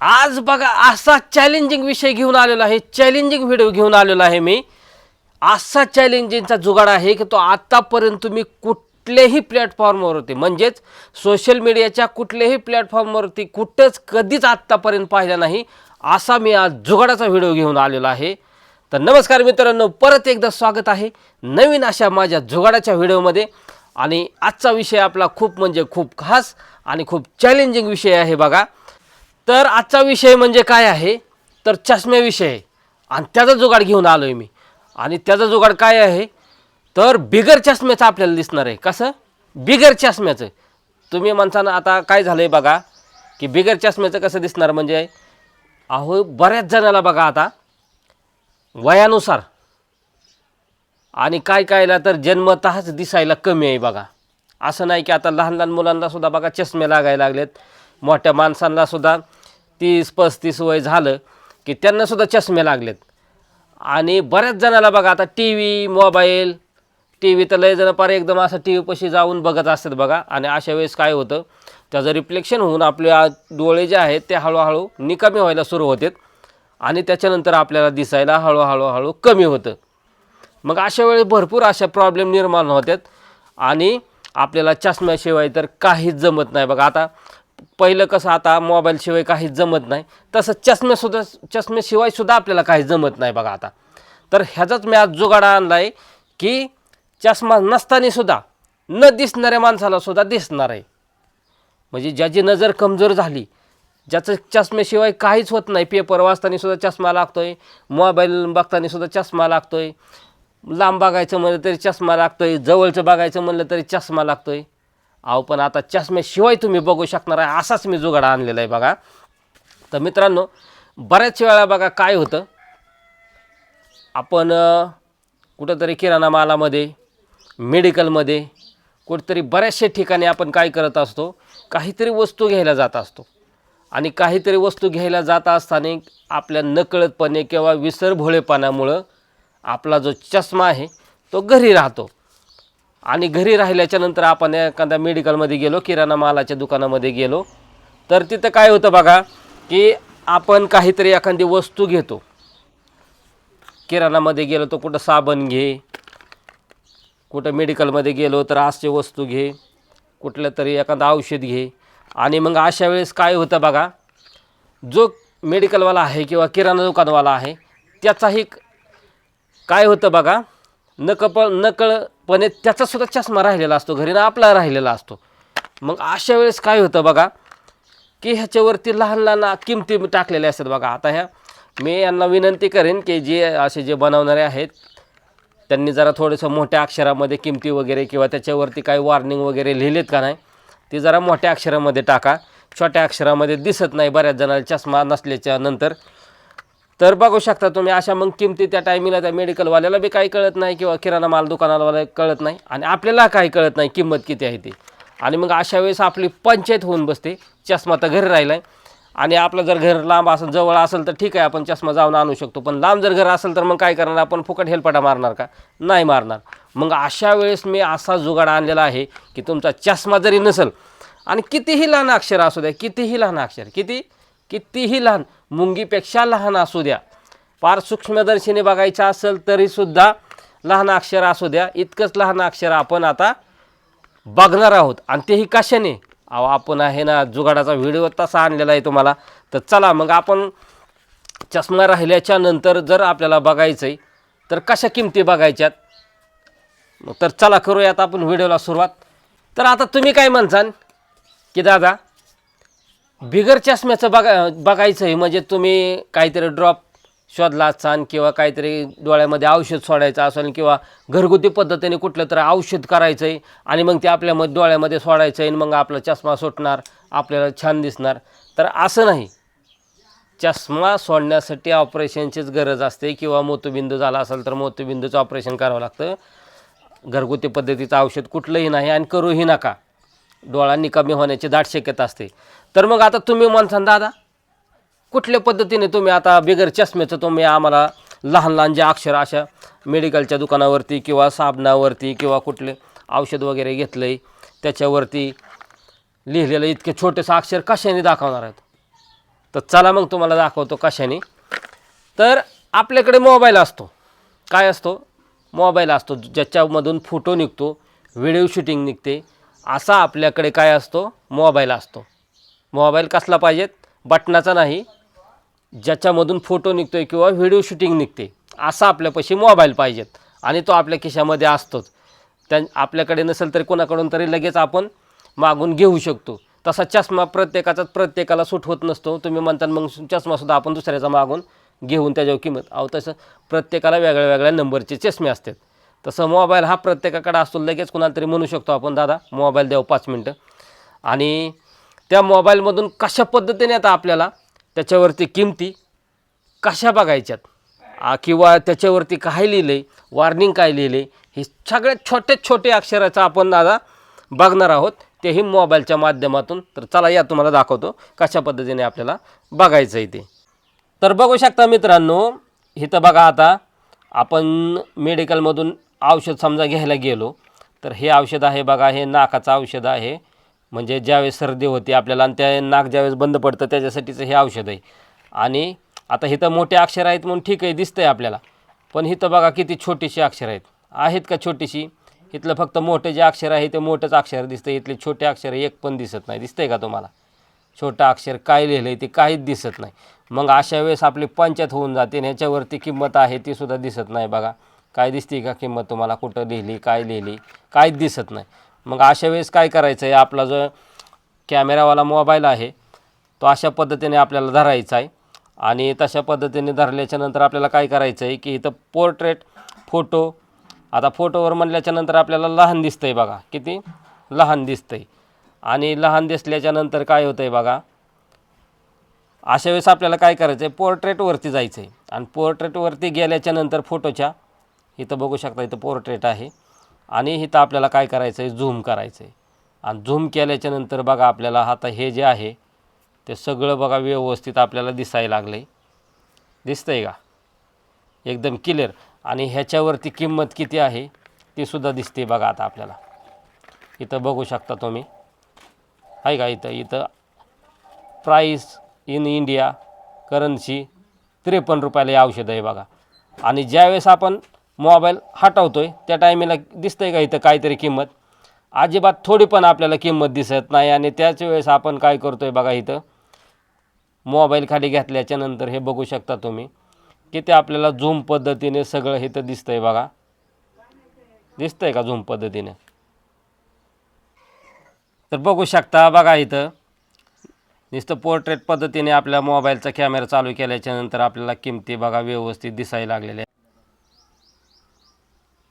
आज बघा असा चॅलेंजिंग विषय घेऊन आलेला आहे, चॅलेंजिंग व्हिडिओ घेऊन आलेला आहे मी. असा चॅलेंजिंगचा जुगाड आहे की तो आत्तापर्यंत तुम्ही कुठल्याही प्लॅटफॉर्मवरती म्हणजेच सोशल मीडियाच्या कुठल्याही प्लॅटफॉर्मवरती कुठंच कधीच आत्तापर्यंत पाहिला नाही. असा मी आज जुगाडाचा व्हिडिओ घेऊन आलेला आहे. तर नमस्कार मित्रांनो, परत एकदा स्वागत आहे नवीन अशा माझ्या जुगाडाच्या व्हिडिओमध्ये. आणि आजचा विषय आपला खूप म्हणजे खूप खास आणि खूप चॅलेंजिंग विषय आहे बघा. तर आजचा विषय म्हणजे काय आहे तर चष्म्याविषयी आहे आणि त्याचा जुगाड घेऊन आलो आहे मी. आणि त्याचा जुगाड काय आहे तर बिगर चष्म्याचं आपल्याला दिसणार आहे. कसं बिगर चष्म्याचं? तुम्ही म्हणताना आता काय झालं आहे बघा की बिगर चष्म्याचं कसं दिसणार म्हणजे अहो बऱ्याच जणाला बघा आता वयानुसार आणि काय कायला तर जन्मतःच दिसायला कमी आहे बघा. असं नाही की आता लहान लहान मुलांनासुद्धा बघा चष्मे लागायला लागलेत, मोठ्या माणसांनासुद्धा 30-35 वय झालं की त्यांनासुद्धा चष्मे लागलेत. आणि बऱ्याच जणाला बघा आता मोबाईल टी व्ही तर लय जण पार एकदम असं टी व्हीपाशी जाऊन बघत असतात बघा. आणि अशा वेळेस काय होतं त्याचं रिफ्लेक्शन होऊन आपले डोळे जे आहेत ते हळूहळू निकामी व्हायला सुरू होतात आणि त्याच्यानंतर आपल्याला दिसायला हळूहळू कमी होतं. मग अशा वेळी भरपूर अशा प्रॉब्लेम निर्माण होतात आणि आपल्याला चष्म्याशिवाय तर काहीच जमत नाही बघा. आता पहिलं कसं आता मोबाईलशिवाय काहीच जमत नाही, तसं चष्म्याशिवायसुद्धा आपल्याला काहीच जमत नाही बघा आता. तर ह्याचाच मी आज जुगाडा आणला आहे की चष्मा नसतानासुद्धा न दिसणाऱ्या माणसालासुद्धा दिसणार आहे. म्हणजे ज्याची नजर कमजोर झाली, ज्याचं चष्म्याशिवाय काहीच होत नाही, पेपर वाचतानासुद्धा चष्मा लागतो आहे, मोबाईल बघतानासुद्धा चष्मा लागतो आहे, लांब बघायचं म्हणलं तरी चष्मा लागतो आहे, जवळचं बघायचं म्हणलं तरी चष्मा लागतो आहे. अहो पण आता चष्म्याशिवाय तुम्ही बघू शकणार आहे असाच मी जुगाडा आणलेला आहे बघा. तर मित्रांनो, बऱ्याच वेळा बघा काय होतं आपण कुठंतरी किराणा मालामध्ये, मेडिकलमध्ये, कुठंतरी बऱ्याचशा ठिकाणी आपण काय करत असतो, काहीतरी वस्तू घ्यायला जात असतो. आणि काहीतरी वस्तू घ्यायला जात असताना आपल्या नकळतपणे किंवा विसरभोळेपणामुळं आपला जो चष्मा आहे तो घरी राहतो. आणि घरी राहिल्याच्या नंतर आपण एखाद्या मेडिकलमध्ये गेलो, किराणा मालाच्या दुकानामध्ये गेलो, तर तिथं काय होतं बघा की आपण काहीतरी एखादी वस्तू घेतो. किराणामध्ये गेलो तर कुठं साबण घे, कुठं मेडिकलमध्ये गेलो तर अशी वस्तू घे, कुठलं तरी एखादं औषध घे. आणि मग अशा वेळेस काय होतं बघा, जो मेडिकलवाला आहे किंवा किराणा दुकानवाला आहे त्याचाही काय होतं बघा नकळपणे त्याचासुद्धा चष्मा राहिलेला असतो घरी ना आपला राहिलेला असतो. मग अशा वेळेस काय होतं बघा की ह्याच्यावरती लहान लहान किमती टाकलेल्या असतात बघा. आता ह्या मी यांना विनंती करेन की जे बनवणारे आहेत त्यांनी जरा थोडंसं मोठ्या अक्षरामध्ये किमती वगैरे किंवा त्याच्यावरती काही वॉर्निंग वगैरे लिहिलेत का नाही ते जरा मोठ्या अक्षरामध्ये टाका. छोट्या अक्षरामध्ये दिसत नाही बऱ्याच जणांना चष्मा नसल्याच्या नंतर. तर बघू शकता तुम्ही अशा मग किमती त्या टायमिंगला त्या मेडिकलवाल्याला बी काही कळत नाही किंवा किराणा माल दुकानावाला कळत नाही आणि आपल्याला काही कळत नाही किंमत किती आहे ती. आणि मग अशा वेळेस आपली पंचायत होऊन बसते. चष्मा तर घरी राहिला आहे आणि आपलं जर घर लांब असेल, जवळ असेल तर ठीक आहे आपण चष्मा जाऊन आणू शकतो, पण लांब जर घर असेल तर मग काय करणार आपण, फुकट हेलपाटा मारणार का? नाही मारणार. मग अशा वेळेस मी असा जुगाड आणलेला आहे की तुमचा चष्मा जरी नसेल आणि कितीही लहान अक्षर असू द्या, कितीही लहान अक्षर, कितीही लहान, मुंगीपेक्षा लहान असू द्या, फार सूक्ष्मदर्शनी बघायचं असेल तरीसुद्धा लहान अक्षर असू द्या, इतकंच लहान अक्षर आपण आता बघणार आहोत. आणि तेही कशाने? अहो आपण आहे ना जुगाडाचा व्हिडिओ तसा आणलेला आहे तुम्हाला. तर चला मग आपण चष्मा राहिल्याच्या नंतर जर आपल्याला बघायचं आहे तर कशा किमती बघायच्यात, तर चला करूयात आपण व्हिडिओला सुरुवात. तर आता तुम्ही काय म्हणसान की दादा बिगर चष्म्याचं बघायचं आहे म्हणजे तुम्ही काहीतरी ड्रॉप शोधला असाल किंवा काहीतरी डोळ्यामध्ये औषध सोडायचं असेल किंवा घरगुती पद्धतीने कुठलं तरी औषध करायचं आहे आणि मग ते आपल्यामध्ये डोळ्यामध्ये सोडायचं आहे आणि मग आपला चष्मा सुटणार, आपल्याला छान दिसणार. तर असं नाही. चष्मा सोडण्यासाठी ऑपरेशनचीच गरज असते किंवा मोतीबिंदू झाला असेल तर मोतीबिंदूचं ऑपरेशन करावं लागतं. घरगुती पद्धतीचं औषध कुठलंही नाही आणि करूही नका, डोळा निकामी होण्याची दाट शक्यता असते. तर मग आता तुम्ही म्हणसान दादा कुठल्या पद्धतीने तुम्ही आता बिगर चष्म्याचं तुम्ही आम्हाला लहान लहान जे अक्षर अशा मेडिकलच्या दुकानावरती किंवा साबणावरती किंवा कुठले औषध वगैरे घेतलं आहे त्याच्यावरती लिहिलेलं इतके छोटेसं अक्षर कशाने दाखवणार आहेत? तर चला मग तुम्हाला दाखवतो कशाने. तर आपल्याकडे मोबाईल असतो, काय असतो, मोबाईल असतो ज्याच्यामधून फोटो निघतो, व्हिडिओ शूटिंग निघते. असा आपल्याकडे काय असतो, मोबाईल असतो. मोबाईल कसला पाहिजेत, बटनाचा नाही, ज्याच्यामधून फोटो निघतोय किंवा व्हिडिओ शूटिंग निघते असा आपल्यापाशी मोबाईल पाहिजेत. आणि तो आपल्या खिशामध्ये असतोच. आपल्याकडे नसेल तरी कोणाकडून तरी लगेच आपण मागून घेऊ शकतो. तसा चष्मा प्रत्येकाला सूट होत नसतो. तुम्ही म्हणता मग चष्मासुद्धा आपण दुसऱ्याचा मागून घेऊन त्याच्यावर किंमत, तसं प्रत्येकाला वेगळ्या वेगळ्या नंबरचे चष्मे असतात. तसं मोबाईल हा प्रत्येकाकडे असतो. लगेच कोणाला तरी म्हणू शकतो आपण, दादा मोबाईल द्यावं 5 मिनटं. आणि त्या मोबाईलमधून कशा पद्धतीने आता आपल्याला त्याच्यावरती किमती कशा बघायच्यात, किंवा त्याच्यावरती काय लिहिलं आहे, वॉर्निंग काय लिहिलं आहे, हे सगळ्यात छोटे अक्षराचं आपण दादा बघणार आहोत, तेही मोबाईलच्या माध्यमातून. तर चला या तुम्हाला दाखवतो कशा पद्धतीने आपल्याला बघायचं आहे ते. तर बघू शकता मित्रांनो, इथं बघा, आता आपण मेडिकलमधून औषध समजा घ्यायला गेलो तर हे औषध आहे बघा, हे नाकाचं औषध आहे. म्हणजे ज्यावेळेस सर्दी होते आपल्याला आणि त्या नाक ज्यावेळेस बंद पडतं त्याच्यासाठीचं हे औषध आहे. आणि आता इथं मोठे अक्षर आहेत म्हणून ठीक आहे, दिसतंय आपल्याला, पण इथं बघा किती छोटीशी अक्षर आहेत का छोटीशी. इथलं फक्त मोठे जे अक्षर आहे ते मोठंच अक्षर दिसतं, इथले छोटे अक्षर एक पण दिसत नाही. दिसतंय का तुम्हाला, छोटं अक्षर काय लिहिलं आहे ते काहीच दिसत नाही. मग अशा वेळेस आपली पंचायत होऊन जाते. ह्याच्यावरती किंमत आहे ती सुद्धा दिसत नाही. बघा काय दिसते का किंमत तुम्हाला, कुठं लिहिली, काय लिहिली, काहीच दिसत नाही. मग अशा वेळेस काय करायचं आहे, आपला जो कॅमेरावाला मोबाईल आहे तो अशा पद्धतीने आपल्याला धरायचा आहे. आणि तशा पद्धतीने धरल्याच्या नंतर आपल्याला काय करायचं आहे की इथं पोर्ट्रेट फोटो, आता फोटोवर म्हणल्याच्या नंतर आपल्याला लहान दिसतंय बघा, किती लहान दिसतंय. आणि लहान दिसल्याच्या नंतर काय होतं आहे बघा, अशा वेळेस आपल्याला काय करायचं आहे, पोर्ट्रेटवरती जायचं आहे. आणि पोर्ट्रेटवरती गेल्याच्या नंतर फोटोच्या इथं बघू शकता, इथं पोर्ट्रेट आहे. आणि इथं आपल्याला काय करायचं आहे, झूम करायचं आहे. आणि झूम केल्याच्या नंतर बघा आपल्याला आता हे जे आहे ते सगळं बघा व्यवस्थित आपल्याला दिसायला लागलं आहे. दिसतंय का, एकदम क्लिअर. आणि ह्याच्यावरती किंमत किती आहे ती सुद्धा दिसते बघा. आता आपल्याला इथं बघू शकता तुम्ही, आहे का, इथं प्राईस इन इंडिया करन्सी 53 रुपयाला हे औषध आहे बघा. आणि ज्यावेळेस आपण मोबाईल हटवतो आहे त्या टायमिंगला दिसतंय का इथं काहीतरी किंमत, अजिबात थोडी पण आपल्याला किंमत दिसत नाही. आणि त्याच वेळेस आपण काय करतो आहे बघा, इथं मोबाईल खाली घेतल्याच्या नंतर हे बघू शकता तुम्ही की ते आपल्याला झूम पद्धतीने सगळं इथं दिसतंय बघा. दिसतंय का झूम पद्धतीने, तर बघू शकता बघा, इथं नुसतं पोर्ट्रेट पद्धतीने आपल्या मोबाईलचा कॅमेरा चालू केल्याच्या नंतर आपल्याला किमती बघा व्यवस्थित दिसायला लागलेल्या.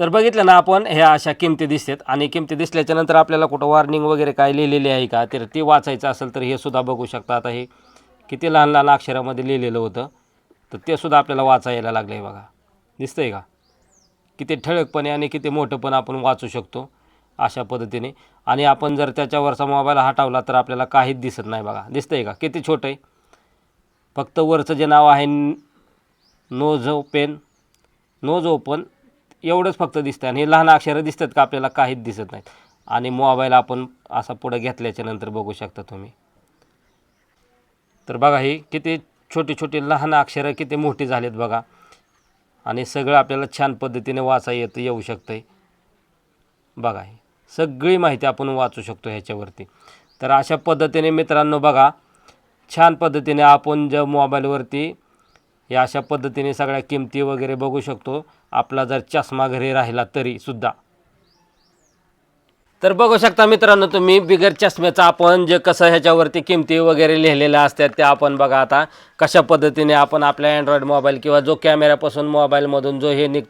तर बघितलं ना आपण, ह्या अशा किमती दिसतात. आणि किमती दिसल्याच्या नंतर आपल्याला कुठं वॉर्निंग वगैरे काय लिहिलेली आहे का, तर ती वाचायचं असेल तर हे सुद्धा बघू शकता. आता हे किती लहान लहान अक्षरामध्ये लिहिलेलं होतं, तर ते सुद्धा आपल्याला वाचायला लागलं आहे बघा. दिसतंय का, किती ठळकपणे आणि किती मोठं पण आपण वाचू शकतो अशा पद्धतीने. आणि आपण जर त्याच्यावरचा मोबाईल हटवला तर आपल्याला काहीच दिसत नाही बघा. दिसतंय का, किती छोटं आहे, फक्त वरचं जे नाव आहे नोज ओपन एवढंच फक्त दिसतं. आणि हे लहान अक्षरं दिसतात का, आपल्याला काहीच दिसत नाहीत. आणि मोबाईल आपण असा पुढं घेतल्याच्या नंतर बघू शकता तुम्ही, तर बघा ही किती छोटी लहान अक्षरं किती मोठी झालीत बघा. आणि सगळं आपल्याला छान पद्धतीने येऊ शकतं आहे बघा. ही सगळी माहिती आपण वाचू शकतो ह्याच्यावरती. तर अशा पद्धतीने मित्रांनो बघा, छान पद्धतीने आपण ज्या मोबाईलवरती या अशा पद्धतीने सगळ्या किमती वगैरे बघू शकतो. आपला जर चष्मा घरी राहिला तरी सुद्धा. तर बघू शकता मित्रांनो तुम्ही, बिगर चष्म्याचं आपण जे कसं ह्याच्यावरती किमती वगैरे लिहिलेल्या असतात त्या आपण बघा आता कशा पद्धतीने आपण आपल्या अँड्रॉइड मोबाईल किंवा जो कॅमेऱ्यापासून मोबाईलमधून जो हे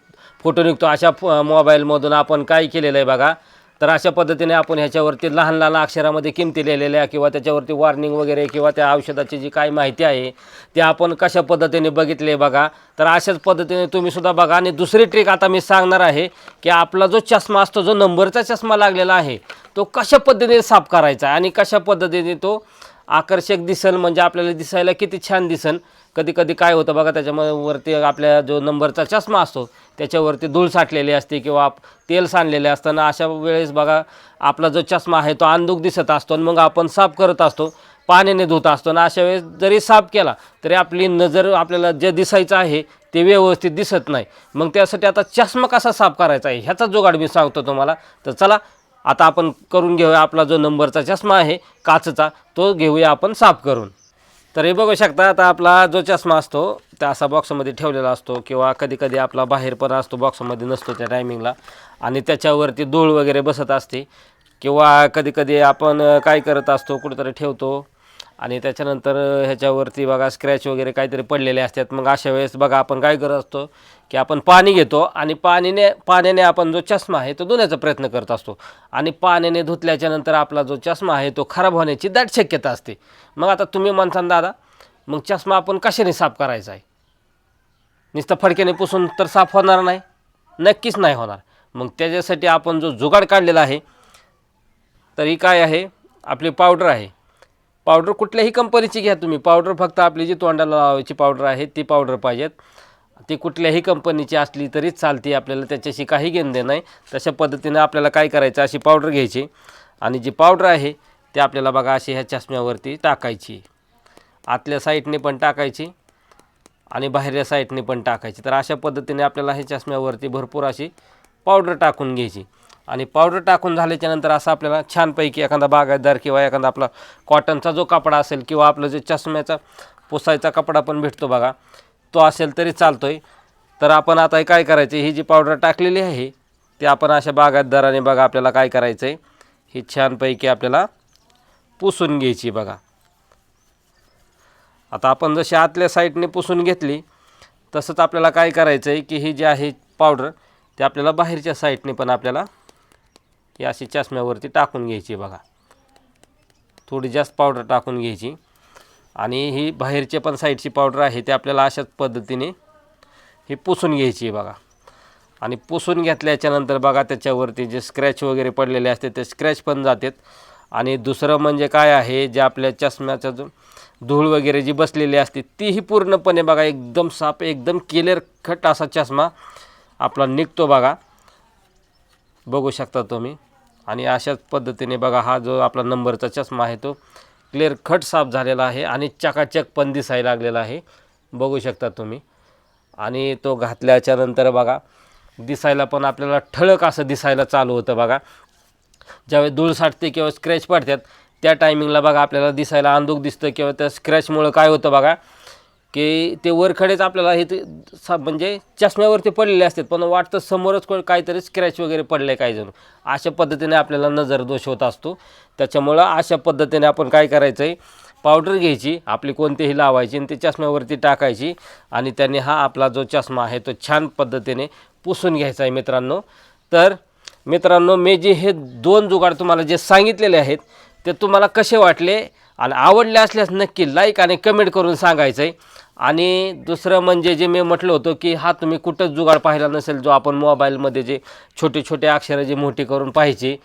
फोटो निघतो अशा मोबाईलमधून आपण काय केलेलं आहे बघा. तर अशा पद्धतीने आपण ह्याच्यावरती लहान लहान अक्षरामध्ये किमती लिहिलेल्या किंवा त्याच्यावरती वॉर्निंग वगैरे किंवा त्या औषधाची जी काय माहिती आहे ते आपण कशा पद्धतीने बघितले बघा. तर अशाच पद्धतीने तुम्ही सुद्धा बघा. आणि दुसरी ट्रिक आता मी सांगणार आहे की आपला जो चष्मा असतो, जो नंबरचा चष्मा लागलेला आहे, तो कशा पद्धतीने साफ करायचा आणि कशा पद्धतीने तो आकर्षक दिसेल, म्हणजे आपल्याला दिसायला किती छान दिसेल. कधी कधी काय होतं बघा, त्याच्यावरती आपल्या जो नंबरचा चष्मा असतो त्याच्यावरती धूळ साठलेली असते किंवा तेल सांडलेले असताना अशा वेळेस बघा आपला जो चष्मा आहे तो अंधुक दिसत असतो आणि मग आपण साफ करत असतो. पाण्याने धुत असतो ना, अशा वेळेस जरी साफ केला तरी आपली नजर आपल्याला जे दिसायचं आहे ते व्यवस्थित दिसत नाही. मग त्यासाठी आता चष्मा कसा साफ करायचा आहे ह्याचा जुगाड मी सांगतो तुम्हाला. तर चला आता आपण करून घेऊया. आपला जो नंबरचा चष्मा आहे काचचा तो घेऊया आपण साफ करून. तर हे बघू शकता आता आपला जो चष्मा असतो त्या असा बॉक्समध्ये ठेवलेला असतो किंवा कधी कधी आपला बाहेर पण असतो, बॉक्समध्ये नसतो त्या टायमिंगला, आणि त्याच्यावरती धूळ वगैरे बसत असते किंवा कधी कधी आपण काय करत असतो कुठेतरी ठेवतो आणि त्याच्यानंतर ह्याच्यावरती बघा स्क्रॅच वगैरे काहीतरी पडलेले असतात. मग अशा वेळेस बघा आपण काय करत असतो की आपण पाणी घेतो आणि पाण्याने आपण जो चष्मा आहे तो धुण्याचा प्रयत्न करत असतो आणि पाण्याने धुतल्याच्यानंतर आपला जो चष्मा आहे तो खराब होण्याची दाट शक्यता असते. मग आता तुम्ही म्हणता दादा मग चष्मा आपण कशाने साफ करायचा आहे, नुसतं फडक्याने पुसून तर साफ होणार नाही? नक्कीच नाही होणार. मग त्याच्यासाठी आपण जो जुगाड काढलेला आहे तर ही काय आहे, आपली पावडर आहे. पावडर कुठल्याही कंपनीची घ्या तुम्ही, पावडर फक्त आपली जी तोंडाला लावायची पावडर आहे ती पावडर पाहिजेत. ती कुठल्याही कंपनीची असली तरीच चालते, आपल्याला त्याच्याशी काही घेणं नाही. तशा पद्धतीने आपल्याला काय करायचं, अशी पावडर घ्यायची आणि जी पावडर आहे ती आपल्याला बघा अशी ह्या चष्म्यावरती टाकायची. आतल्या साईडने पण टाकायची आणि बाहेरच्या साईडने पण टाकायची. तर अशा पद्धतीने आपल्याला हे चष्म्यावरती भरपूर अशी पावडर टाकून घ्यायची आणि पावडर टाकून झाल्याच्यानंतर असं आपल्याला छानपैकी एखादा बागायतदार किंवा एखादा आपला कॉटनचा जो कपडा असेल किंवा आपलं जे चष्म्याचा पुसायचा कपडा पण भेटतो बघा तो असेल तरी चालतो आहे. तर आपण आता काय करायचं, ही जी पावडर टाकलेली आहे ती आपण अशा बागायतदाराने बघा आपल्याला काय करायचं आहे, ही छानपैकी आपल्याला पुसून घ्यायची बघा. आता आपण जशी आतल्या साईडने पुसून घेतली तसंच आपल्याला काय करायचं आहे की ही जी आहे पावडर ती आपल्याला बाहेरच्या साईडने पण आपल्याला ही अशी चष्म्यावरती टाकून घ्यायची बघा. थोडी जास्त पावडर टाकून घ्यायची आणि ही बाहेरच्या पण साईडची पावडर आहे ती आपल्याला अशाच पद्धतीने ही पुसून घ्यायची बघा. आणि पुसून घेतल्याच्यानंतर बघा त्याच्यावरती जे स्क्रॅच वगैरे पडलेले असते ते स्क्रॅच पण जातात. आणि दुसरं म्हणजे काय आहे, जे आपल्या चष्म्याचा जो धूळ वगैरे जी बसलेली असते तीही पूर्णपणे बघा एकदम साफ एकदम क्लिअर कट असा चष्मा आपला निघतो बघा, बघू शकता तुम्ही. आणि अशाच पद्धतीने बघा हा जो आपला नंबरचा चष्मा आहे तो क्लिअर कट साफ झालेला आहे आणि चकाचक पण दिसायला लागलेला आहे, बघू शकता तुम्ही. आणि तो घातल्याच्या नंतर बघा दिसायला पण आपल्याला ठळक असं दिसायला चालू होतं बघा. ज्यावेळेस धूळ साठते किंवा स्क्रॅच पडतात त्या टायमिंगला बघा आपल्याला दिसायला अंधुक दिसतं किंवा त्या स्क्रॅचमुळं काय होतं बघा की ते वरखडेच आपल्याला हे म्हणजे चष्म्यावरती पडलेले असतात पण वाटतं समोरच काहीतरी स्क्रॅच वगैरे पडले काही जण. अशा पद्धतीने आपल्याला नजर दोष होत असतो. त्याच्यामुळं अशा पद्धतीने आपण काय करायचं आहे, पावडर घ्यायची आपली कोणतीही लावायची आणि ती चष्म्यावरती टाकायची आणि त्याने हा आपला जो चष्मा आहे तो छान पद्धतीने पुसून घ्यायचा आहे मित्रांनो. तर मित्रांनो मी जे हे 2 जुगाड तुम्हाला जे सांगितलेले आहेत ते तुम्हाला कसे वाटले आणि आवडले असल्यास नक्की लाईक आणि कमेंट करून सांगायचं आहे. आणि दुसरं म्हणजे जे मी म्हटलं होतं की हा तुम्ही कुठंच जुगाड पाहिला नसेल, जो आपण मोबाईलमध्ये जे छोटे छोटे अक्षरं जे मोठी करून पाहिजे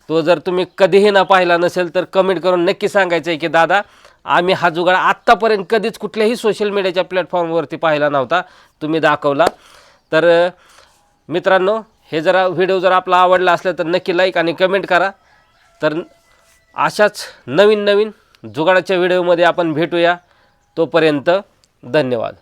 तो जर तुम्ही कधीही ना पाहिला नसेल तर कमेंट करून नक्की सांगायचं आहे की दादा आम्ही हा जुगाड आत्तापर्यंत कधीच कुठल्याही सोशल मीडियाच्या प्लॅटफॉर्मवरती पाहिला नव्हता, तुम्ही दाखवला. तर मित्रांनो हे जरा व्हिडिओ जर आपला आवडला असला तर नक्की लाईक आणि कमेंट करा. तर अशाच नवीन नवीन जुगाडाच्या व्हिडिओमध्ये आपण भेटूया. तोपर्यंत धन्यवाद.